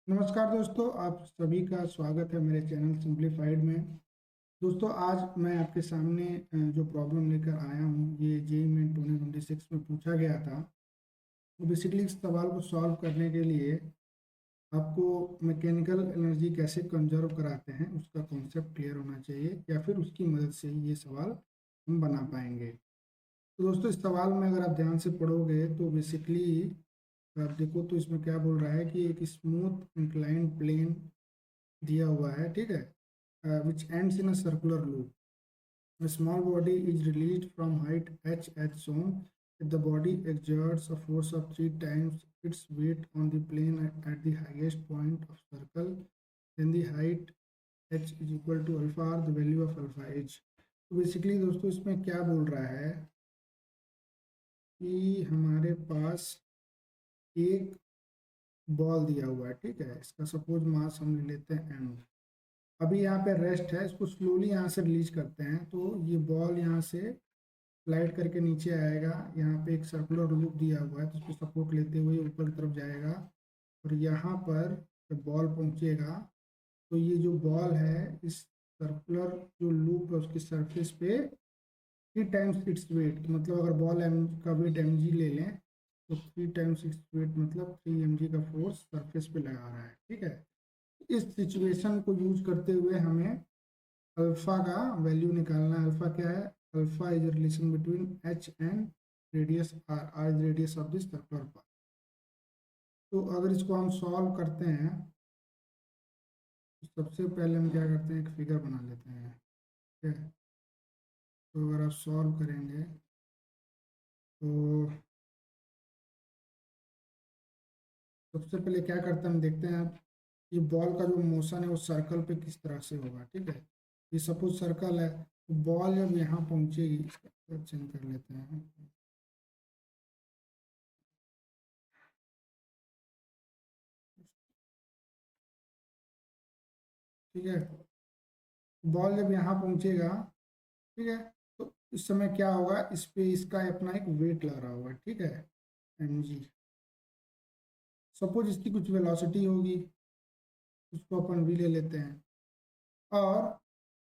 नमस्कार दोस्तों, आप सभी का स्वागत है मेरे चैनल सिंप्लीफाइड में। दोस्तों, आज मैं आपके सामने जो प्रॉब्लम लेकर आया हूँ, ये जेईई मेन 2026 में पूछा गया था। तो बेसिकली इस सवाल को सॉल्व करने के लिए आपको मैकेनिकल एनर्जी कैसे कंजर्व कराते हैं उसका कॉन्सेप्ट क्लियर होना चाहिए, या फिर उसकी मदद से ही ये सवाल हम बना पाएंगे। तो दोस्तों, इस सवाल में अगर आप ध्यान से पढ़ोगे तो बेसिकली आप देखो तो इसमें क्या बोल रहा है कि एक स्मूथ इंक्लाइंड प्लेन दिया हुआ है, ठीक है, which ends in a circular loop. A small body is released from height h as shown. If the body exerts a force of 3 times its weight on the plane at the highest point of circle, then the height h is equal to alpha r, the value of alpha h. तो basically दोस्तों इसमें क्या बोल रहा है कि हमारे पास एक बॉल दिया हुआ है, ठीक है, इसका सपोज मास हम ले लेते हैं m। अभी यहाँ पे रेस्ट है, इसको स्लोली यहाँ से रिलीज करते हैं तो ये बॉल यहाँ से स्लाइड करके नीचे आएगा। यहाँ पे एक सर्कुलर लूप दिया हुआ है तो उसको सपोर्ट लेते हुए ऊपर की तरफ जाएगा, और यहाँ पर जब बॉल पहुँचेगा तो ये जो बॉल है इस सर्कुलर जो लूप है उसकी सरफेस पे 3 टाइम्स इट्स वेट, मतलब अगर बॉल एम का वेट एम जी ले लें तो 3 टाइम्स इट्स वेट मतलब 3 mg का फोर्स सरफेस पे लगा रहा है, ठीक है। इस सिचुएशन को यूज करते हुए हमें अल्फा का वैल्यू निकालना है। अल्फा क्या है? Alpha is relation between H and radius R. R is radius of this circular path. तो अगर इसको हम सॉल्व करते हैं तो सबसे पहले हम क्या करते हैं, एक फिगर बना लेते हैं, ठीक है। तो अगर आप सॉल्व करेंगे तो सबसे पहले क्या करते हैं हम देखते हैं ये बॉल का जो मोशन है वो सर्कल पे किस तरह से होगा, ठीक है। ये सपोज सर्कल है तो बॉल जब यहाँ पहुंचेगी, इसका चेंज कर लेते हैं, ठीक है। बॉल जब यहाँ पहुंचेगा, ठीक है, तो इस समय क्या होगा, इस पे इसका अपना एक वेट लग रहा होगा, ठीक है, mg। सपोज इसकी कुछ वेलोसिटी होगी, उसको अपन v ले लेते हैं। और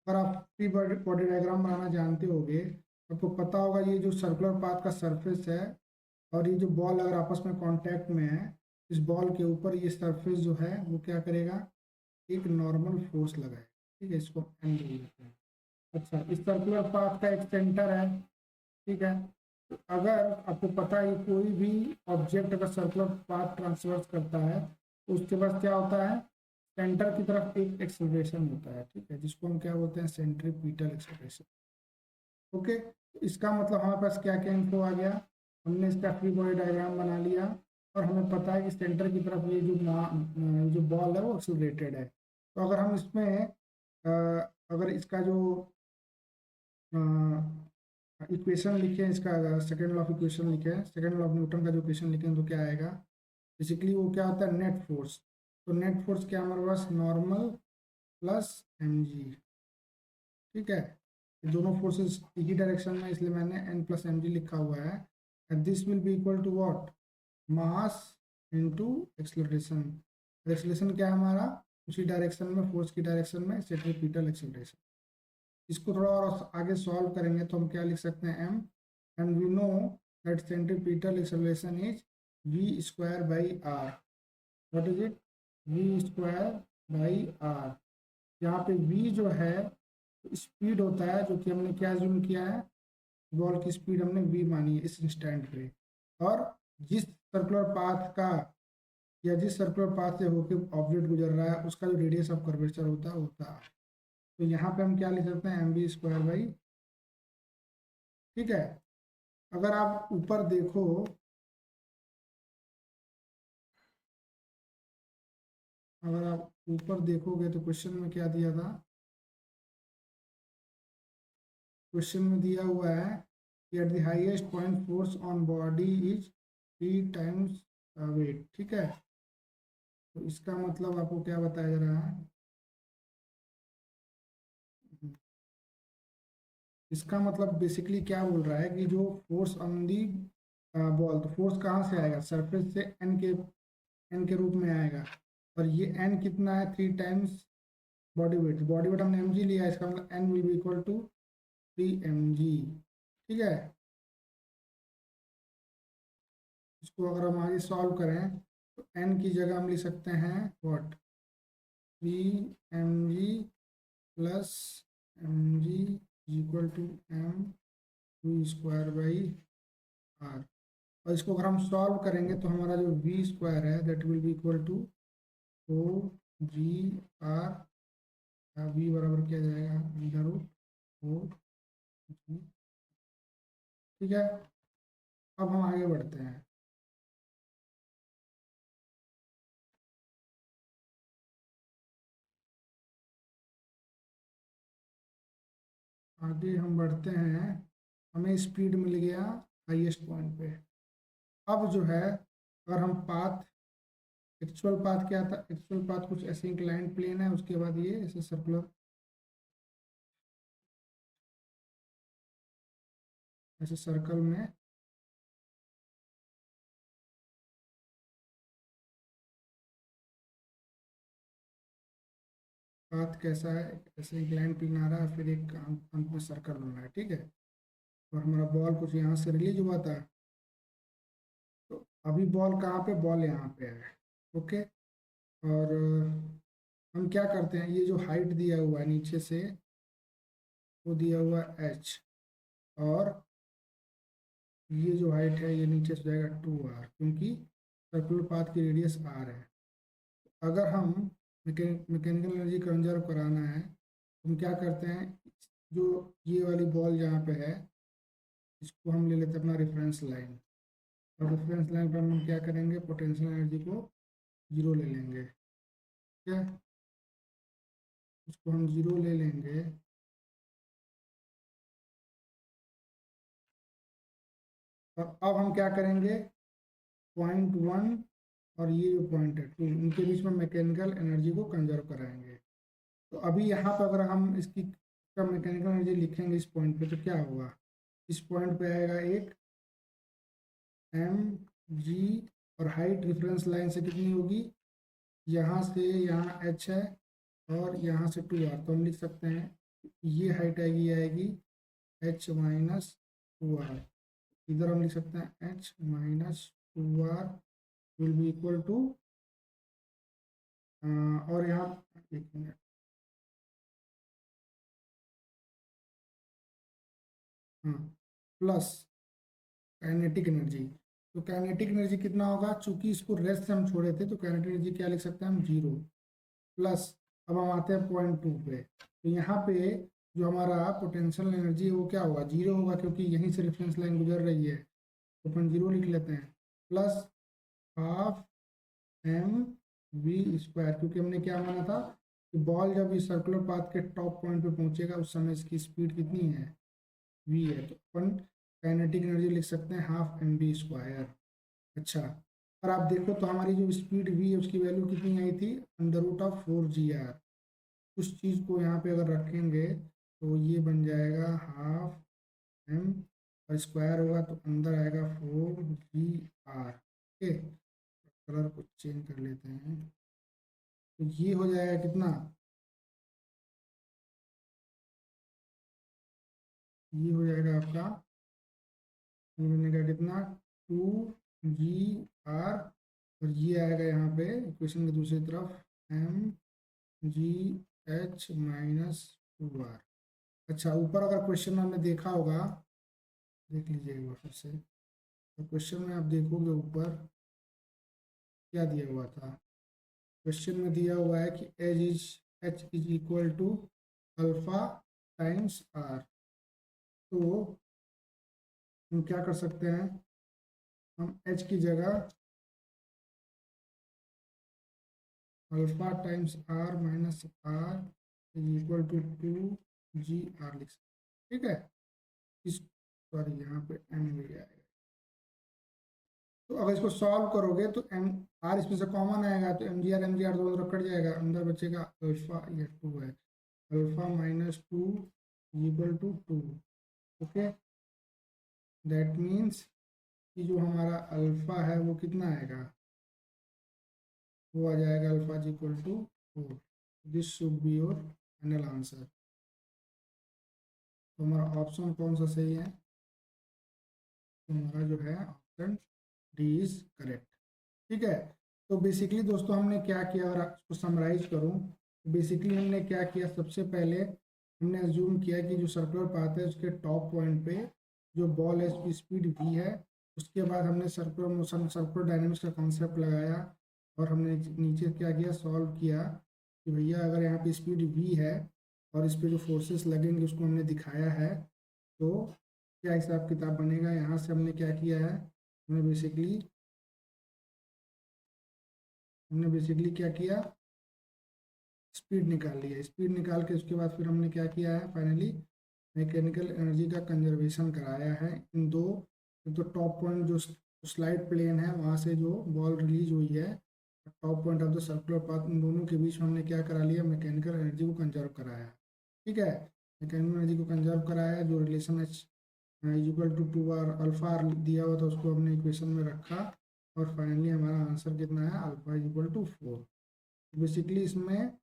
अगर आप फ्री बॉडी डायग्राम बनाना जानते होगे, आपको पता होगा ये जो सर्कुलर पाथ का सरफेस है और ये जो बॉल अगर आपस में कांटेक्ट में है, इस बॉल के ऊपर ये सरफेस जो है वो क्या करेगा, एक नॉर्मल फोर्स लगाएगा, ठीक है। इसको एम बोल देते हैं। अच्छा, इस सर्कुलर पाथ का एक सेंटर है, ठीक है। तो अगर आपको पता है कोई भी ऑब्जेक्ट अगर सर्कुलर पाथ ट्रांसवर्स करता है तो उसके पास क्या होता है, सेंटर की तरफ एक एक्सेलरेशन होता है, ठीक है, जिसको हम क्या बोलते हैं, सेंट्रीपिटल एक्सेलरेशन। ओके, तो इसका मतलब हमारे पास क्या क्या इन्फो आ गया, हमने इसका फ्री बॉडी डायग्राम बना लिया और हमें पता है कि सेंटर की तरफ ये जो बॉल है वो एक्सेलरेटेड है। तो अगर हम इसमें अगर इसका जो इक्वेशन लिखे, इसका सेकेंड लॉ ऑफ इक्वेशन लिखे, सेकेंड लॉ ऑफ न्यूटन का जो इक्वेशन लिखें तो क्या आएगा, बेसिकली वो क्या होता है, नेट फोर्स। तो नेट फोर्स क्या हमारे पास, नॉर्मल प्लस mg, ठीक है। ये दोनों फोर्सेस एक ही डायरेक्शन में, इसलिए मैंने n प्लस mg लिखा हुआ है। And this will be equal to what, mass into acceleration. Acceleration क्या है हमारा, उसी डायरेक्शन में, फोर्स की डायरेक्शन में सेंट्रीपिटल एक्सेलरेशन। इसको थोड़ा और आगे सॉल्व करेंगे तो हम क्या लिख सकते हैं, m, and we know that centripetal acceleration is v square by r। What is it, v square by r। यहाँ पे v जो है स्पीड होता है, जो कि हमने क्या जूम किया है, बॉल की स्पीड हमने v मानी है इस इंस्टेंट पे। और जिस सर्कुलर पाथ का या जिस सर्कुलर पाथ से होकर ऑब्जेक्ट गुजर रहा है उसका जो रेडियस ऑफ कर्वेचर होता है। तो यहाँ पे हम क्या लिख सकते हैं, mv स्क्वायर बाई, ठीक है। अगर आप ऊपर देखो, अगर आप ऊपर देखोगे तो क्वेश्चन में क्या दिया था, क्वेश्चन में दिया हुआ है कि at the highest point force on body is 3 times weight, ठीक है। तो इसका मतलब आपको क्या बताया जा रहा है, इसका मतलब बेसिकली क्या बोल रहा है कि जो फोर्स ऑन दी बॉल, तो फोर्स कहाँ से आएगा, सरफेस से एन के रूप में आएगा। और ये n कितना है, 3 times body weight. Body weight हमने mg लिया है, इसका मतलब n will be equal to 3 mg। ठीक है, इसको अगर हम आगे सॉल्व करें तो n की जगह हम लिख सकते हैं what, 3 mg plus mg equal to m two square by r। और इसको अगर हम सॉल्व करेंगे तो हमारा जो v स्क्वायर है that will be equal to 4 g r। v बराबर क्या जाएगा, अंडर रूट 4g। ठीक है, अब हम आगे बढ़ते हैं। आगे हम बढ़ते हैं, हमें स्पीड मिल गया हाईएस्ट पॉइंट पे। अब जो है अगर हम पाथ, एक्चुअल पाथ क्या था, एक्चुअल पाथ कुछ ऐसे इंक्लाइंड प्लेन है, उसके बाद ये ऐसे सर्कुलर ऐसे सर्कल में पाथ कैसा है, ऐसे इंक्लाइंड प्लेन आ रहा है, फिर एक अंत में सर्कल बन रहा है। ठीक है, और हमारा बॉल कुछ यहाँ से रिलीज हुआ था, तो अभी बॉल कहाँ पे, बॉल यहाँ पे है। ओके, और हम क्या करते हैं, ये जो हाइट दिया हुआ है नीचे से वो दिया हुआ है h, और ये जो हाइट है ये नीचे से जाएगा 2r, क्योंकि सर्कुलर पाथ की रेडियस r है। अगर हम मैकेनिकल एनर्जी कंजर्व कराना है तो हम क्या करते हैं, जो ये वाली बॉल जहाँ पे है इसको हम ले लेते हैं अपना रेफरेंस लाइन, और रेफरेंस लाइन पर हम क्या करेंगे, पोटेंशियल एनर्जी को जीरो ले लेंगे। ठीक है, उसको हम जीरो ले लेंगे। और अब हम क्या करेंगे, पॉइंट 1 और ये जो पॉइंट है 2, इनके बीच में मैकेनिकल एनर्जी को कंजर्व कराएंगे। तो अभी यहाँ पर अगर हम इसकी मैकेनिकल एनर्जी लिखेंगे इस पॉइंट पे तो क्या होगा, इस पॉइंट पे आएगा एक mg, और हाइट रेफरेंस लाइन से कितनी होगी, यहाँ से यहाँ h है और यहाँ से 2r, तो हम लिख सकते हैं ये हाइट आएगी, आएगी h माइनस 2r। इधर हम लिख सकते हैं h minus 2r will be equal to, और यहाँ एक मिनट, हाँ, प्लस काइनेटिक एनर्जी। तो काइनेटिक एनर्जी कितना होगा, चूंकि इसको रेस्ट से हम छोड़े थे तो काइनेटिक एनर्जी क्या लिख सकते हैं हम, जीरो। प्लस अब हम आते हैं पॉइंट 2 पे, तो यहाँ पे जो हमारा पोटेंशियल एनर्जी है वो क्या होगा, जीरो होगा, क्योंकि यहीं से रेफरेंस लाइन गुजर रही है, तो अपन जीरो लिख लेते हैं। Plus half m v square, क्योंकि हमने क्या माना था कि बॉल जब इस सर्कुलर पाथ के टॉप पॉइंट पे पहुंचेगा उस समय इसकी स्पीड कितनी है, वी है, तो अपन काइनेटिक एनर्जी लिख सकते हैं हाफ एम वी स्क्वायर। अच्छा, और आप देखो तो हमारी जो स्पीड वी है उसकी वैल्यू कितनी आई थी, under root of 4 g r। उस चीज़ को यहाँ पे अगर रखेंगे तो ये बन जाएगा हाफ एम, और स्क्वायर होगा तो अंदर आएगा 4 g r। ओके, कलर को चेंज कर लेते हैं, तो ये हो जाएगा कितना, ये हो जाएगा आपका, ये बनेगा कितना, 2 g r, और ये आएगा यहाँ पे इक्वेशन की दूसरी तरफ mgh-2r। अच्छा, ऊपर अगर क्वेश्चन में हमने देखा होगा, देख लीजिए एक बार फिर से, तो क्वेश्चन में आप देखोगे ऊपर क्या दिया हुआ था, क्वेश्चन में दिया हुआ है कि h is equal to alpha times r। तो हम क्या कर सकते हैं, हम h की जगह alpha times r minus r is equal to 2 g r लिख सकते हैं। ठीक है, इस, सॉरी यहाँ पे m मिल जाएगा, तो अगर इसको सॉल्व करोगे तो एम आर इसमें से कॉमन आएगा, तो एम जी आर दोनों तरफ कट जाएगा, अंदर बचेगा अल्फा, ये 2 है, alpha minus 2 equal to 2। Okay, that means कि जो हमारा अल्फा है वो कितना आएगा, वो आ जाएगा alpha is equal to 4। This should be your final answer. तो हमारा ऑप्शन कौन सा सही है? तो हमारा जो है ऑप्शन डी इज करेक्ट। ठीक है। तो बेसिकली दोस्तों हमने क्या किया, अगर उसको समराइज करूं तो बेसिकली हमने क्या किया, सबसे पहले हमने अज्यूम किया कि जो सर्कुलर पाथ है उसके टॉप पॉइंट पे जो बॉल है उसकी स्पीड v है। उसके बाद हमने सर्कुलर मोशन, सर्कुलर डायनेमिक्स का कॉन्सेप्ट लगाया और हमने नीचे क्या किया, सॉल्व किया कि भैया अगर यहाँ पे स्पीड v है और इस पे जो फोर्सेस लगेंगे उसको हमने दिखाया है, तो क्या हिसाब किताब बनेगा। यहाँ से हमने क्या किया है, हमने बेसिकली क्या किया, स्पीड निकाल लिया। स्पीड निकाल के उसके बाद फिर हमने क्या किया है, फाइनली मैकेनिकल एनर्जी का कंजर्वेशन कराया है इन दो। तो टॉप पॉइंट जो स्लाइड प्लेन है वहाँ से जो बॉल रिलीज हुई है, top point of the circular path, इन दोनों के बीच में हमने क्या करा लिया, मैकेनिकल एनर्जी को कंजर्व कराया। ठीक है। मैकेनिकल एनर्जी को कंजर्व कराया, जो relation h equal to 2r alpha r दिया हुआ था उसको हमने इक्वेशन में रखा और फाइनली हमारा आंसर कितना है, अल्फा इक्वल टू 4। बेसिकली इसमें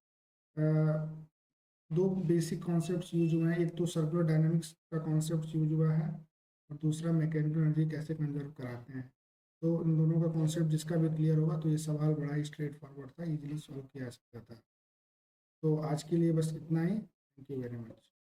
दो बेसिक कॉन्सेप्ट्स यूज हुए हैं, एक तो सर्कुलर डायनामिक्स का कॉन्सेप्ट यूज हुआ है और दूसरा मैकेनिकल एनर्जी कैसे कंजर्व कराते हैं। तो इन दोनों का कॉन्सेप्ट जिसका भी क्लियर होगा तो ये सवाल बड़ा ही स्ट्रेट फॉरवर्ड था, इजीली सॉल्व किया जा सकता था। तो आज के लिए बस इतना ही। Thank you very much.